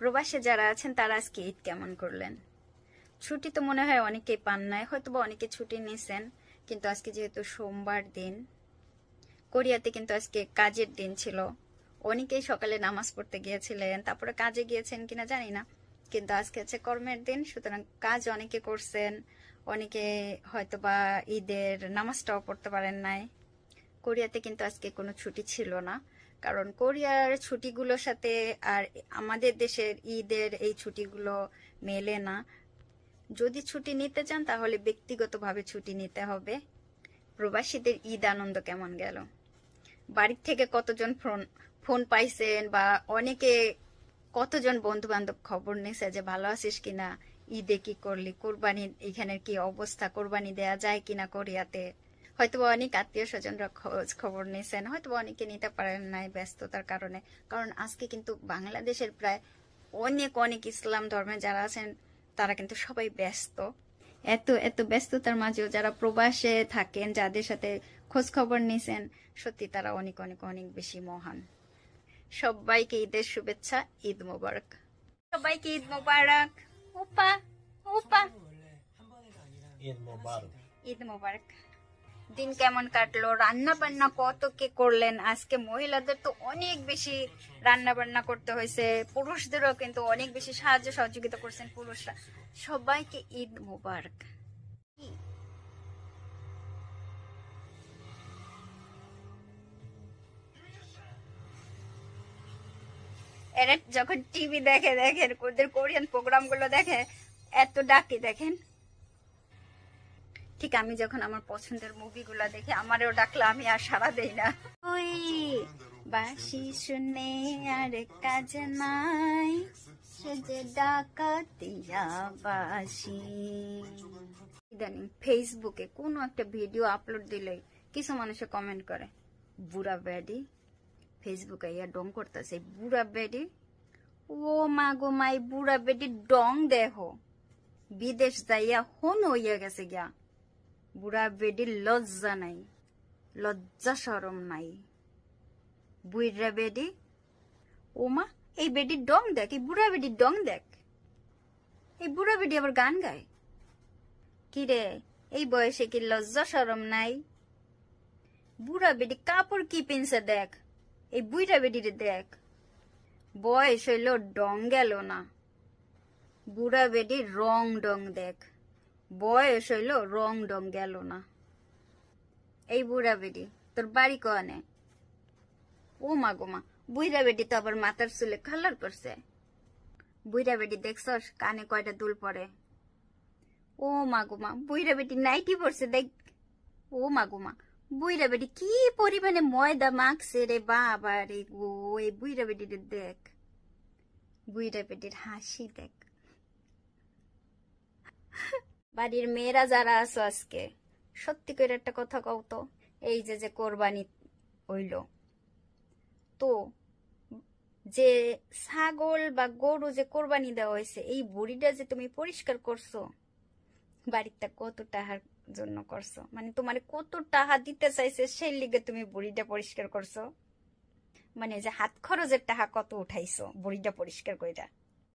প্রবাসে যারা আছেন তারা আজকে ঈদ কেমন করলেন? ছুটি তো মনে হয় অনেকেই পান নাই, হয়তো বা অনেকে ছুটি নিয়েছেন, কিন্তু আজকে যেহেতু সোমবার দিন, কোরিয়াতে কিন্তু আজকে কাজের দিন ছিল। অনেকেই সকালে নামাজ পড়তে গিয়েছিলেন, তারপরে কাজে গিয়েছেন কিনা জানি না, কিন্তু আজকে হচ্ছে কর্মের দিন, সুতরাং কাজ অনেকে করছেন। অনেকে হয়তো বা ঈদের নামাজটাও পড়তে পারেন নাই। কোরিয়াতে কিন্তু আজকে কোনো ছুটি ছিল না, কারণ কোরিয়ার ছুটিগুলোর সাথে আর আমাদের দেশের ঈদের এই ছুটিগুলো মেলে না। যদি ছুটি নিতে চান তাহলে ব্যক্তিগতভাবে ছুটি নিতে হবে। প্রবাসীদের ঈদ আনন্দ কেমন গেল? বাড়ির থেকে কতজন ফোন পাইছেন, বা অনেকে কতজন বন্ধু বান্ধব খবর নিছে যে ভালো আছিস কিনা, ঈদে কি করলি, কোরবানি এখানের কি অবস্থা, কোরবানি দেয়া যায় কিনা কোরিয়াতে। হয়তো অনেক আত্মীয় স্বজনরা খোঁজ খবর নিয়েছেন, হয়তো অনেকে নিতে পারেন নাই ব্যস্ততার কারণে। কারণ আজকে কিন্তু বাংলাদেশের প্রায় অনেক অনেক ইসলাম ধর্মে যারা আছেন তারা কিন্তু সবাই ব্যস্ত। এত এত ব্যস্ততার মাঝেও যারা প্রবাসে থাকেন, যাদের সাথে খোঁজ খবর নিয়েছেন, সত্যি তারা অনেক অনেক অনেক বেশি মহান। সবাইকে ঈদের শুভেচ্ছা, ঈদ মোবারক। সবাইকে ঈদ মোবারক। উপা উপা ঈদ মোবারক। ঈদ মোবারক। দিন কেমন কাটলো? রান্না বান্না কত কে করলেন? আজকে মহিলাদের তো অনেক বেশি রান্না বান্না করতে হয়েছে, পুরুষদেরও কিন্তু অনেক বেশি সাহায্য সহযোগিতা করছেন পুরুষরা। সবাইকে ঈদ মোবারক। এরা যখন টিভি দেখে, দেখেন ওদের কোরিয়ান প্রোগ্রাম গুলো দেখে, এত ডাকে দেখেন। ঠিক আমি যখন আমার পছন্দের মুভিগুলো দেখি, আমারও ডাকলে আমি আর সাড়া দেই না। ওই বাসি শুনে আর কাজ নাই, সে যে ডাকাতিয়া বাসি। ইদানিং ফেসবুকে কোনো একটা ভিডিও আপলোড দিলেই কিছু মানুষে কমেন্ট করে, বুড়া বেডি। ফেসবুকে ইয়া ডং করতেছে, বুড়া বেডি। ও মা গো মাই, বুড়া বেডি ডং দেখো, বিদেশ যাইয়া হন হইয়া গেছে গিয়া। বুড়া বেডির লজ্জা নাই, লজ্জা সরম নাই। বুড়া বেডি, ও মা এই বেডির ডং দেখ, এই বুড়া বেডির ডং দেখ। এই বুড়া বেডি আবার গান গায়। কিরে, এই বয়সে কি লজ্জা সরম নাই? বুড়া বেডি কাপড় কি পিনছে দেখ, এই বুড়া বেডিরে দেখ। বয়স হইল ডং গেল না, বুড়া বেডি রং ডং দেখ। বয়স হইল রং ডং গেল না। এই বুড়া বেডি, তোর বাড়ি কনে? ও মা গো মা, বুড়া বেডি তো আবার মাথার চুলে কালার করছে। বুড়া বেডি দেখছস কানে কয়টা দুল পরে? ও মা গো মা, বুড়া বেডি নাইটি পরছে দেখ। ও মা গো মা, বুড়া বেডি কি পরিমাণে ময়দা মাখছে রে বাবা রে গো। এই বুড়া বেডিরে দেখ, বুড়া বেডির হাসি দেখ। বাড়ির মেয়েরা যারা আছো আজকে, সত্যি করে একটা কথা কও তো, এই যে যে কোরবানি হইল, তো যে ছাগল বা গরু যে কোরবানি দেওয়া হয়েছে, এই বুড়িটা যে তুমি পরিষ্কার করছো, বাড়িটা কত টাকার জন্য করছো? মানে তোমার কত টাকা দিতে চাইছে সেই লিগে তুমি বুড়িটা পরিষ্কার করছো? মানে যে হাত খরচের টাকা কত উঠাইছো বুড়িটা পরিষ্কার কইরা।